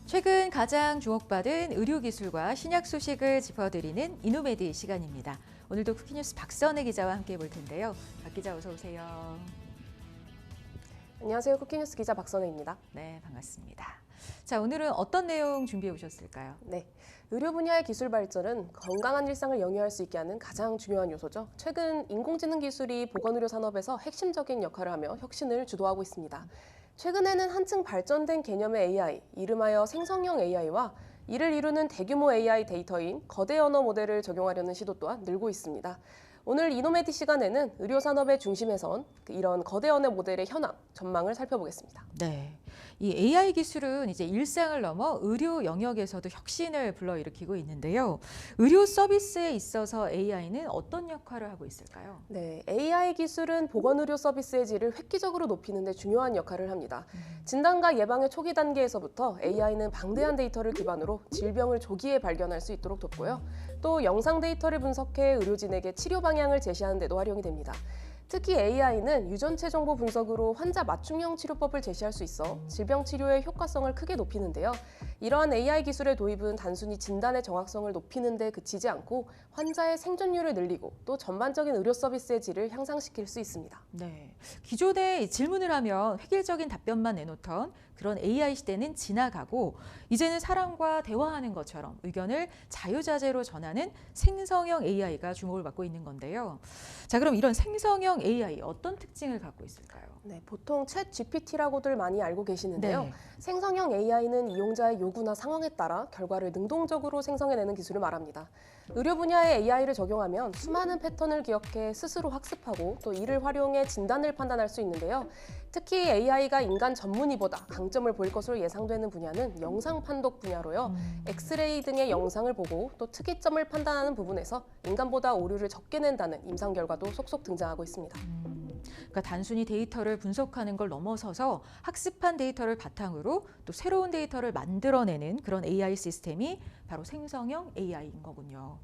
최근 가장 주목받은 의료기술과 신약 소식을 짚어드리는 이노메디 시간입니다. 오늘도 쿠키뉴스 박선혜 기자와 함께 볼 텐데요. 박 기자 어서 오세요. 안녕하세요. 쿠키뉴스 기자 박선혜입니다. 네, 반갑습니다. 자, 오늘은 어떤 내용 준비해 오셨을까요? 네, 의료 분야의 기술 발전은 건강한 일상을 영위할 수 있게 하는 가장 중요한 요소죠. 최근 인공지능 기술이 보건의료 산업에서 핵심적인 역할을 하며 혁신을 주도하고 있습니다. 최근에는 한층 발전된 개념의 AI, 이름하여 생성형 AI와 이를 이루는 대규모 AI 데이터인 거대 언어 모델을 적용하려는 시도 또한 늘고 있습니다. 오늘 이노메디 시간에는 의료 산업의 중심에 선 이런 거대 언어 모델의 현황, 전망을 살펴보겠습니다. 네, 이 AI 기술은 이제 일상을 넘어 의료 영역에서도 혁신을 불러일으키고 있는데요. 의료 서비스에 있어서 AI는 어떤 역할을 하고 있을까요? 네, AI 기술은 보건의료 서비스의 질을 획기적으로 높이는 데 중요한 역할을 합니다. 진단과 예방의 초기 단계에서부터 AI는 방대한 데이터를 기반으로 질병을 조기에 발견할 수 있도록 돕고요. 또 영상 데이터를 분석해 의료진에게 치료 방향을 제시하는 데도 활용이 됩니다. 특히 AI는 유전체 정보 분석으로 환자 맞춤형 치료법을 제시할 수 있어 질병 치료의 효과성을 크게 높이는데요. 이러한 AI 기술의 도입은 단순히 진단의 정확성을 높이는 데 그치지 않고 환자의 생존율을 늘리고 또 전반적인 의료 서비스의 질을 향상시킬 수 있습니다. 네, 기존에 질문을 하면 획일적인 답변만 내놓던 그런 AI 시대는 지나가고 이제는 사람과 대화하는 것처럼 의견을 자유자재로 전하는 생성형 AI가 주목을 받고 있는 건데요. 자, 그럼 이런 생성형 AI 어떤 특징을 갖고 있을까요? 네, 보통 챗 GPT라고들 많이 알고 계시는데요. 네. 생성형 AI는 이용자의 요구나 상황에 따라 결과를 능동적으로 생성해내는 기술을 말합니다. 의료 분야의 AI를 적용하면 수많은 패턴을 기억해 스스로 학습하고 또 이를 활용해 진단을 판단할 수 있는데요. 특히 AI가 인간 전문의보다 강점을 보일 것으로 예상되는 분야는 영상 판독 분야로요. 엑스레이 등의 영상을 보고 또 특이점을 판단하는 부분에서 인간보다 오류를 적게 낸다는 임상 결과도 속속 등장하고 있습니다. 그러니까 단순히 데이터를 분석하는 걸 넘어서서 학습한 데이터를 바탕으로 또 새로운 데이터를 만들어내는 그런 AI 시스템이 바로 생성형 AI인 거군요.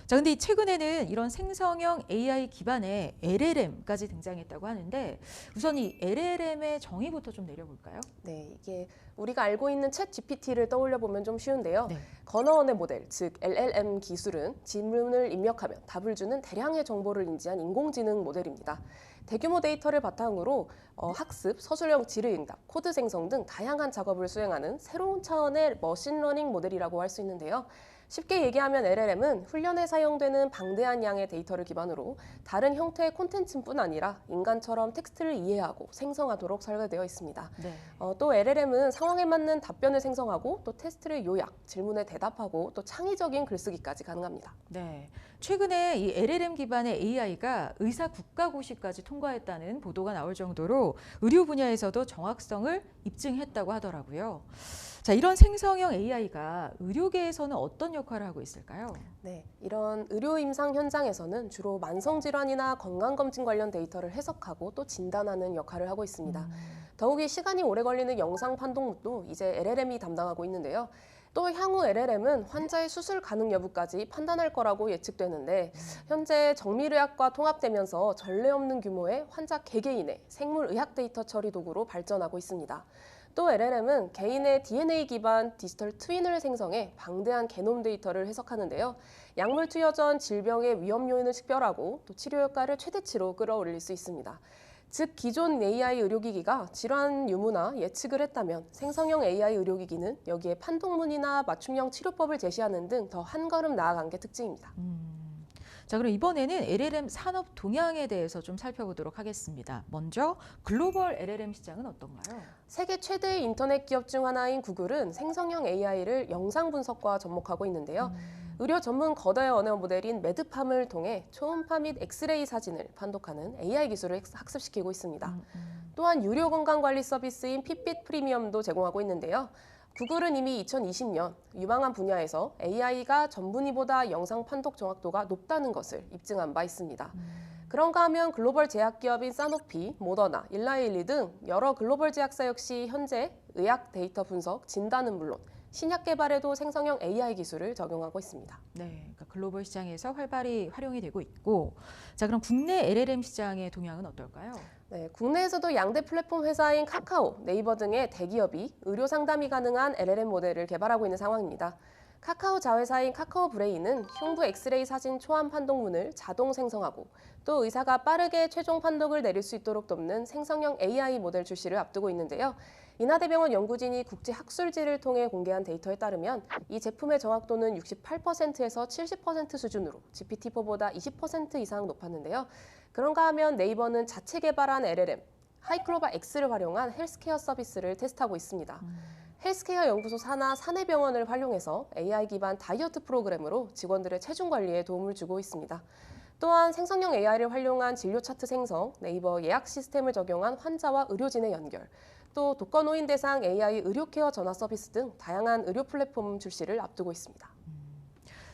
자, 근데 최근에는 이런 생성형 AI 기반의 LLM까지 등장했다고 하는데 우선 이 LLM의 정의부터 좀 내려볼까요? 네, 이게 우리가 알고 있는 챗 GPT를 떠올려 보면 좀 쉬운데요. 네. 건어원의 모델, 즉 LLM 기술은 질문을 입력하면 답을 주는 대량의 정보를 인지한 인공지능 모델입니다. 대규모 데이터를 바탕으로 학습, 서술형 질의응답, 코드 생성 등 다양한 작업을 수행하는 새로운 차원의 머신러닝 모델이라고 할 수 있는데요. 쉽게 얘기하면 LLM은 훈련에 사용되는 방대한 양의 데이터를 기반으로 다른 형태의 콘텐츠뿐 아니라 인간처럼 텍스트를 이해하고 생성하도록 설계되어 있습니다. 네. 또 LLM은 상황에 맞는 답변을 생성하고 또 테스트를 요약, 질문에 대답하고 또 창의적인 글쓰기까지 가능합니다. 네. 최근에 이 LLM 기반의 AI가 의사 국가고시까지 통과했다는 보도가 나올 정도로 의료 분야에서도 정확성을 입증했다고 하더라고요. 자, 이런 생성형 AI가 의료계에서는 어떤 역할을 하고 있을까요? 네, 이런 의료 임상 현장에서는 주로 만성 질환이나 건강 검진 관련 데이터를 해석하고 또 진단하는 역할을 하고 있습니다. 더욱이 시간이 오래 걸리는 영상 판독도 이제 LLM이 담당하고 있는데요. 또 향후 LLM은 환자의 수술 가능 여부까지 판단할 거라고 예측되는데 현재 정밀의학과 통합되면서 전례 없는 규모의 환자 개개인의 생물의학 데이터 처리 도구로 발전하고 있습니다. 또 LLM은 개인의 DNA 기반 디지털 트윈을 생성해 방대한 게놈 데이터를 해석하는데요. 약물 투여 전 질병의 위험 요인을 식별하고 또 치료 효과를 최대치로 끌어올릴 수 있습니다. 즉 기존 AI 의료기기가 질환 유무나 예측을 했다면 생성형 AI 의료기기는 여기에 판독문이나 맞춤형 치료법을 제시하는 등 더 한 걸음 나아간 게 특징입니다. 자, 그럼 이번에는 LLM 산업 동향에 대해서 좀 살펴보도록 하겠습니다. 먼저 글로벌 LLM 시장은 어떤가요? 세계 최대의 인터넷 기업 중 하나인 구글은 생성형 AI를 영상 분석과 접목하고 있는데요. 의료 전문 거대 언어 모델인 매드팜을 통해 초음파 및 엑스레이 사진을 판독하는 AI 기술을 학습시키고 있습니다. 또한 유료 건강관리 서비스인 핏빛 프리미엄도 제공하고 있는데요. 구글은 이미 2020년 유망한 분야에서 AI가 전문의보다 영상 판독 정확도가 높다는 것을 입증한 바 있습니다. 그런가 하면 글로벌 제약기업인 사노피, 모더나, 일라일리 등 여러 글로벌 제약사 역시 현재 의학 데이터 분석, 진단은 물론 신약 개발에도 생성형 AI 기술을 적용하고 있습니다. 네, 그러니까 글로벌 시장에서 활발히 활용이 되고 있고, 자 그럼 국내 LLM 시장의 동향은 어떨까요? 네, 국내에서도 양대 플랫폼 회사인 카카오, 네이버 등의 대기업이 의료 상담이 가능한 LLM 모델을 개발하고 있는 상황입니다. 카카오 자회사인 카카오 브레인은 흉부 엑스레이 사진 초안 판독문을 자동 생성하고 또 의사가 빠르게 최종 판독을 내릴 수 있도록 돕는 생성형 AI 모델 출시를 앞두고 있는데요. 인하대병원 연구진이 국제학술지를 통해 공개한 데이터에 따르면 이 제품의 정확도는 68%에서 70% 수준으로 GPT-4보다 20% 이상 높았는데요. 그런가 하면 네이버는 자체 개발한 LLM, 하이클로바 X를 활용한 헬스케어 서비스를 테스트하고 있습니다. 헬스케어 연구소 산하 사내병원을 활용해서 AI 기반 다이어트 프로그램으로 직원들의 체중 관리에 도움을 주고 있습니다. 또한 생성형 AI를 활용한 진료 차트 생성, 네이버 예약 시스템을 적용한 환자와 의료진의 연결, 또 독거노인 대상 AI 의료케어 전화 서비스 등 다양한 의료 플랫폼 출시를 앞두고 있습니다.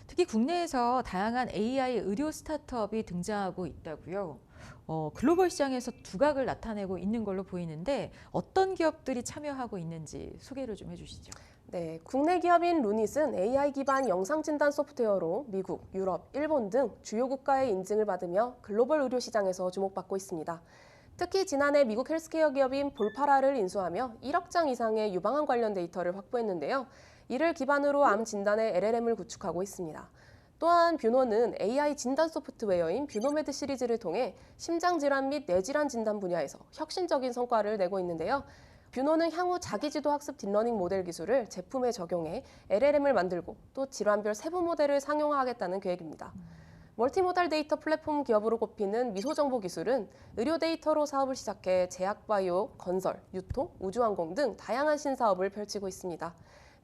특히 국내에서 다양한 AI 의료 스타트업이 등장하고 있다고요. 글로벌 시장에서 두각을 나타내고 있는 걸로 보이는데 어떤 기업들이 참여하고 있는지 소개를 좀 해주시죠. 네, 국내 기업인 루닛은 AI 기반 영상 진단 소프트웨어로 미국, 유럽, 일본 등 주요 국가의 인증을 받으며 글로벌 의료 시장에서 주목받고 있습니다. 특히 지난해 미국 헬스케어 기업인 볼파라를 인수하며 1억 장 이상의 유방암 관련 데이터를 확보했는데요. 이를 기반으로 암 진단의 LLM을 구축하고 있습니다. 또한 뷰노는 AI 진단 소프트웨어인 뷰노메드 시리즈를 통해 심장질환 및 뇌질환 진단 분야에서 혁신적인 성과를 내고 있는데요. 뷰노는 향후 자기지도 학습 딥러닝 모델 기술을 제품에 적용해 LLM을 만들고 또 질환별 세부 모델을 상용화하겠다는 계획입니다. 멀티모달 데이터 플랫폼 기업으로 꼽히는 미소정보기술은 의료 데이터로 사업을 시작해 제약바이오, 건설, 유통, 우주항공 등 다양한 신사업을 펼치고 있습니다.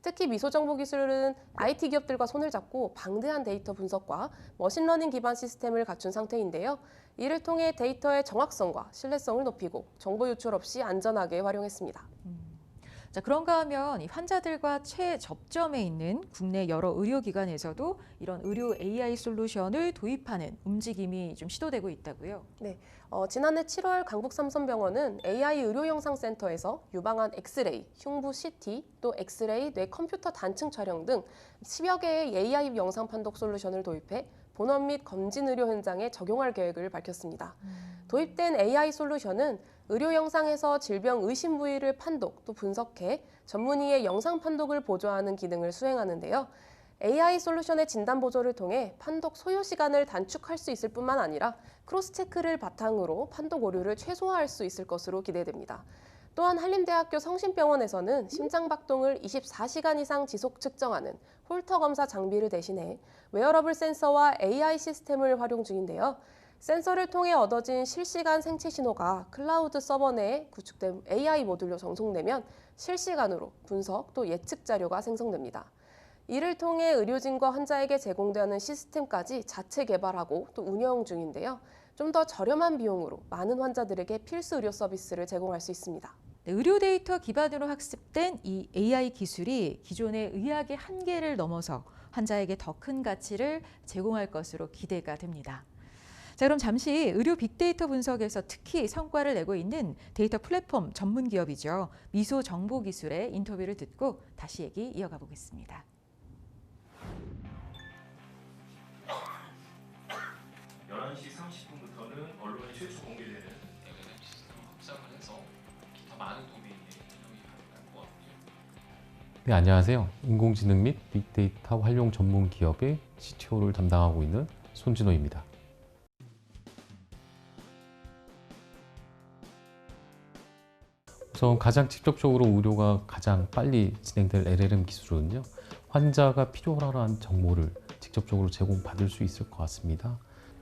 특히 미소정보기술은 IT 기업들과 손을 잡고 방대한 데이터 분석과 머신러닝 기반 시스템을 갖춘 상태인데요. 이를 통해 데이터의 정확성과 신뢰성을 높이고 정보 유출 없이 안전하게 활용했습니다. 자, 그런가 하면 이 환자들과 최접점에 있는 국내 여러 의료기관에서도 이런 의료 AI 솔루션을 도입하는 움직임이 좀 시도되고 있다고요? 네, 지난해 7월 강북삼성병원은 AI 의료영상센터에서 유방암 엑스레이, 흉부 CT, 또 엑스레이, 뇌 컴퓨터 단층 촬영 등 10여 개의 AI 영상 판독 솔루션을 도입해 본원 및 검진 의료 현장에 적용할 계획을 밝혔습니다. 도입된 AI 솔루션은 의료 영상에서 질병 의심 부위를 판독 또 분석해 전문의의 영상 판독을 보조하는 기능을 수행하는데요. AI 솔루션의 진단 보조를 통해 판독 소요 시간을 단축할 수 있을 뿐만 아니라 크로스 체크를 바탕으로 판독 오류를 최소화할 수 있을 것으로 기대됩니다. 또한 한림대학교 성심병원에서는 심장 박동을 24시간 이상 지속 측정하는 홀터 검사 장비를 대신해 웨어러블 센서와 AI 시스템을 활용 중인데요. 센서를 통해 얻어진 실시간 생체 신호가 클라우드 서버 내에 구축된 AI 모듈로 전송되면 실시간으로 분석 또 예측 자료가 생성됩니다. 이를 통해 의료진과 환자에게 제공되는 시스템까지 자체 개발하고 또 운영 중인데요. 좀 더 저렴한 비용으로 많은 환자들에게 필수 의료 서비스를 제공할 수 있습니다. 네, 의료 데이터 기반으로 학습된 이 AI 기술이 기존의 의학의 한계를 넘어서 환자에게 더 큰 가치를 제공할 것으로 기대가 됩니다. 자, 그럼 잠시 의료 빅데이터 분석에서 특히 성과를 내고 있는 데이터 플랫폼 전문 기업이죠. 미소정보기술의 인터뷰를 듣고 다시 얘기 이어가 보겠습니다. 언론에 최초 공개되는 LLM 시스템 확장을 해서 더 많은 도메인에 운영이 가능할 것 같고요. 네, 안녕하세요. 인공지능 및 빅데이터 활용 전문 기업의 CTO를 담당하고 있는 손진호입니다. 우선 가장 직접적으로 의료가 가장 빨리 진행될 LLM 기술은요, 환자가 필요한 정보를 직접적으로 제공받을 수 있을 것 같습니다.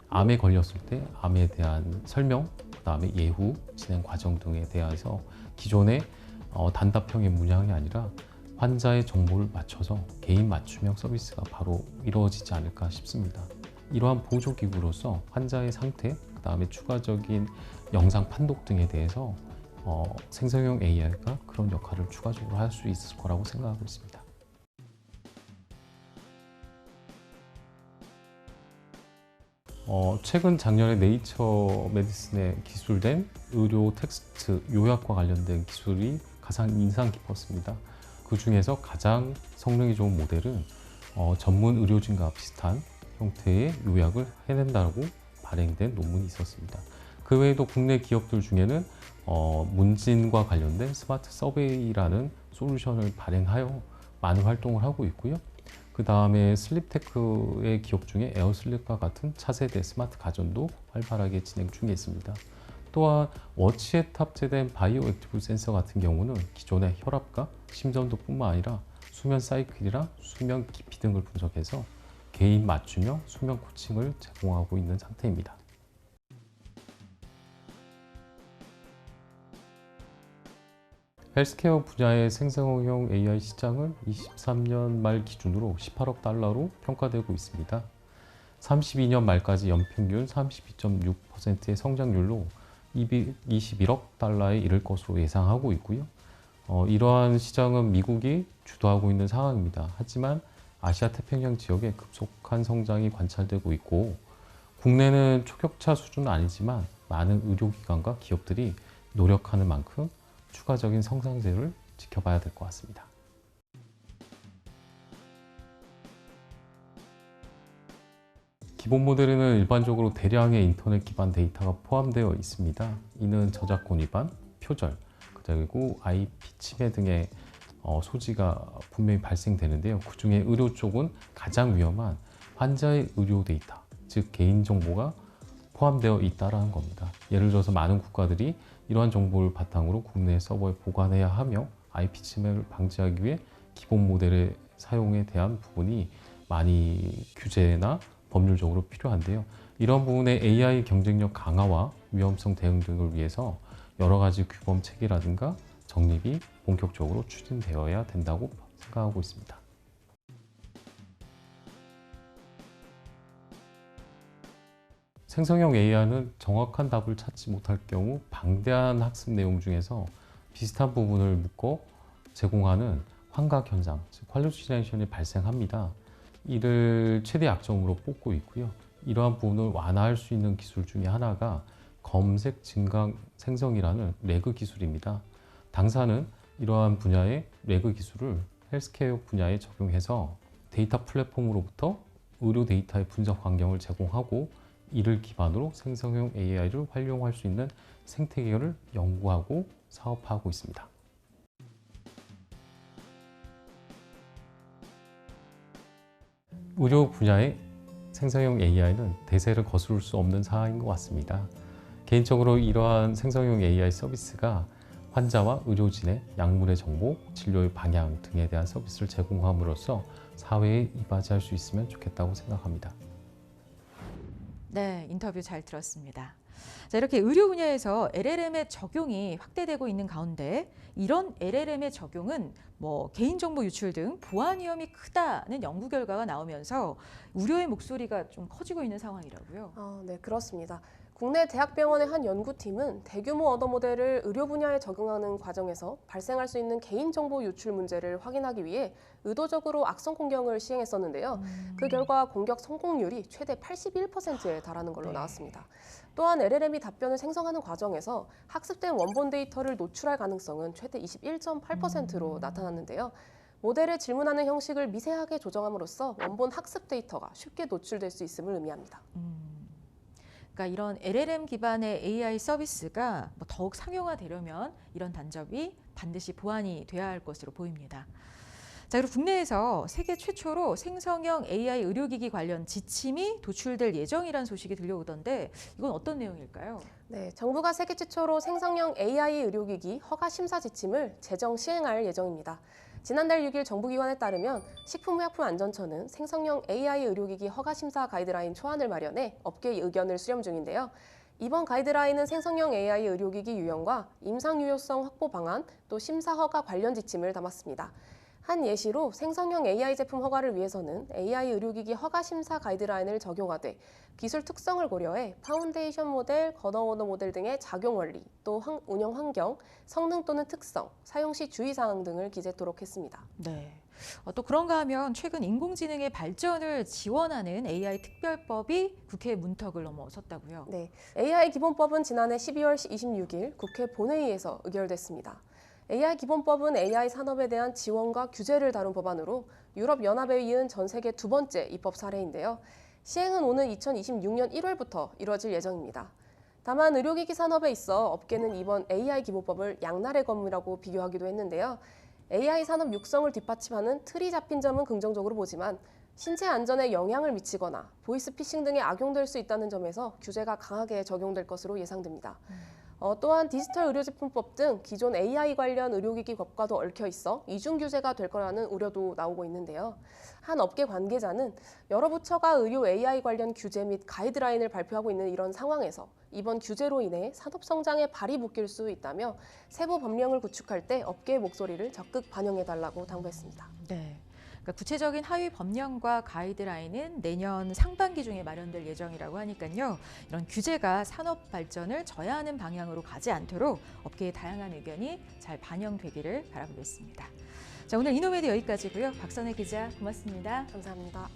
암에 걸렸을 때 암에 대한 설명, 그다음에 예후, 진행 과정 등에 대해서 기존의 단답형의 문양이 아니라 환자의 정보를 맞춰서 개인 맞춤형 서비스가 바로 이루어지지 않을까 싶습니다. 이러한 보조기구로서 환자의 상태, 그 다음에 추가적인 영상 판독 등에 대해서 생성형 AI가 그런 역할을 추가적으로 할 수 있을 거라고 생각하고 있습니다. 최근 작년에 네이처 메디슨에 기술된 의료 텍스트 요약과 관련된 기술이 가장 인상 깊었습니다. 그 중에서 가장 성능이 좋은 모델은 전문 의료진과 비슷한 형태의 요약을 해낸다고 발행된 논문이 있었습니다. 그 외에도 국내 기업들 중에는 문진과 관련된 스마트 서베이라는 솔루션을 발행하여 많은 활동을 하고 있고요. 그 다음에 슬립테크의 기업 중에 에어슬립과 같은 차세대 스마트 가전도 활발하게 진행 중에 있습니다. 또한 워치에 탑재된 바이오 액티브 센서 같은 경우는 기존의 혈압과 심전도뿐만 아니라 수면 사이클이랑 수면 깊이 등을 분석해서 개인 맞춤형 수면 코칭을 제공하고 있는 상태입니다. 헬스케어 분야의 생성형 AI 시장은 23년 말 기준으로 18억 달러로 평가되고 있습니다. 32년 말까지 연평균 32.6%의 성장률로 221억 달러에 이를 것으로 예상하고 있고요. 이러한 시장은 미국이 주도하고 있는 상황입니다. 하지만 아시아 태평양 지역에 급속한 성장이 관찰되고 있고 국내는 초격차 수준은 아니지만 많은 의료기관과 기업들이 노력하는 만큼 추가적인 성장세를 지켜봐야 될 것 같습니다. 기본 모델에는 일반적으로 대량의 인터넷 기반 데이터가 포함되어 있습니다. 이는 저작권 위반, 표절, 그리고 IP 침해 등의 소지가 분명히 발생되는데요. 그 중에 의료 쪽은 가장 위험한 환자의 의료 데이터, 즉 개인정보가 포함되어 있다는 겁니다. 예를 들어서 많은 국가들이 이러한 정보를 바탕으로 국내 서버에 보관해야 하며 IP 침해를 방지하기 위해 기본 모델의 사용에 대한 부분이 많이 규제나 법률적으로 필요한데요. 이런 부분의 AI 경쟁력 강화와 위험성 대응 등을 위해서 여러 가지 규범 체계라든가 정립이 본격적으로 추진되어야 된다고 생각하고 있습니다. 생성형 AI는 정확한 답을 찾지 못할 경우 방대한 학습 내용 중에서 비슷한 부분을 묶어 제공하는 환각 현상, 즉 할루시네이션이 발생합니다. 이를 최대 약점으로 뽑고 있고요. 이러한 부분을 완화할 수 있는 기술 중에 하나가 검색 증강 생성이라는 레그 기술입니다. 당사는 이러한 분야의 레그 기술을 헬스케어 분야에 적용해서 데이터 플랫폼으로부터 의료 데이터의 분석 환경을 제공하고 이를 기반으로 생성형 AI를 활용할 수 있는 생태계를 연구하고 사업화하고 있습니다. 의료 분야의 생성형 AI는 대세를 거스를 수 없는 사항인 것 같습니다. 개인적으로 이러한 생성형 AI 서비스가 환자와 의료진의 약물의 정보, 진료의 방향 등에 대한 서비스를 제공함으로써 사회에 이바지할 수 있으면 좋겠다고 생각합니다. 네, 인터뷰 잘 들었습니다. 자, 이렇게 의료 분야에서 LLM의 적용이 확대되고 있는 가운데 이런 LLM의 적용은 개인정보 유출 등 보안 위험이 크다는 연구 결과가 나오면서 우려의 목소리가 좀 커지고 있는 상황이라고요. 네, 그렇습니다. 국내 대학병원의 한 연구팀은 대규모 언어 모델을 의료 분야에 적용하는 과정에서 발생할 수 있는 개인정보 유출 문제를 확인하기 위해 의도적으로 악성 공격을 시행했었는데요. 그 결과 공격 성공률이 최대 81%에 달하는 걸로 나왔습니다. 또한 LLM이 답변을 생성하는 과정에서 학습된 원본 데이터를 노출할 가능성은 최대 21.8%로 나타났는데요. 모델에 질문하는 형식을 미세하게 조정함으로써 원본 학습 데이터가 쉽게 노출될 수 있음을 의미합니다. 그러니까 이런 LLM 기반의 AI 서비스가 더욱 상용화되려면 이런 단점이 반드시 보완이 돼야 할 것으로 보입니다. 자, 그리고 국내에서 세계 최초로 생성형 AI 의료기기 관련 지침이 도출될 예정이라는 소식이 들려오던데 이건 어떤 내용일까요? 네, 정부가 세계 최초로 생성형 AI 의료기기 허가 심사 지침을 제정 시행할 예정입니다. 지난달 6일 정부기관에 따르면 식품의약품안전처는 생성형 AI 의료기기 허가심사 가이드라인 초안을 마련해 업계의 의견을 수렴 중인데요. 이번 가이드라인은 생성형 AI 의료기기 유형과 임상 유효성 확보 방안, 또 심사 허가 관련 지침을 담았습니다. 한 예시로 생성형 AI 제품 허가를 위해서는 AI 의료기기 허가 심사 가이드라인을 적용하되 기술 특성을 고려해 파운데이션 모델, 건어오더 모델 등의 작용 원리, 또 운영 환경, 성능 또는 특성, 사용 시 주의사항 등을 기재토록 했습니다. 네. 또 그런가 하면 최근 인공지능의 발전을 지원하는 AI 특별법이 국회 문턱을 넘어섰다고요. 네, AI 기본법은 지난해 12월 26일 국회 본회의에서 의결됐습니다. AI 기본법은 AI 산업에 대한 지원과 규제를 다룬 법안으로 유럽연합에 이은 전 세계 두 번째 입법 사례인데요. 시행은 오는 2026년 1월부터 이뤄질 예정입니다. 다만 의료기기 산업에 있어 업계는 이번 AI 기본법을 양날의 검이라고 비교하기도 했는데요. AI 산업 육성을 뒷받침하는 틀이 잡힌 점은 긍정적으로 보지만 신체 안전에 영향을 미치거나 보이스피싱 등에 악용될 수 있다는 점에서 규제가 강하게 적용될 것으로 예상됩니다. 또한 디지털 의료제품법 등 기존 AI 관련 의료기기 법과도 얽혀 있어 이중 규제가 될 거라는 우려도 나오고 있는데요. 한 업계 관계자는 여러 부처가 의료 AI 관련 규제 및 가이드라인을 발표하고 있는 이런 상황에서 이번 규제로 인해 산업 성장에 발이 묶일 수 있다며 세부 법령을 구축할 때 업계의 목소리를 적극 반영해달라고 당부했습니다. 네. 그러니까 구체적인 하위 법령과 가이드라인은 내년 상반기 중에 마련될 예정이라고 하니까요. 이런 규제가 산업 발전을 저해하는 방향으로 가지 않도록 업계의 다양한 의견이 잘 반영되기를 바라보겠습니다. 자, 오늘 이노메디 여기까지고요. 박선혜 기자 고맙습니다. 감사합니다.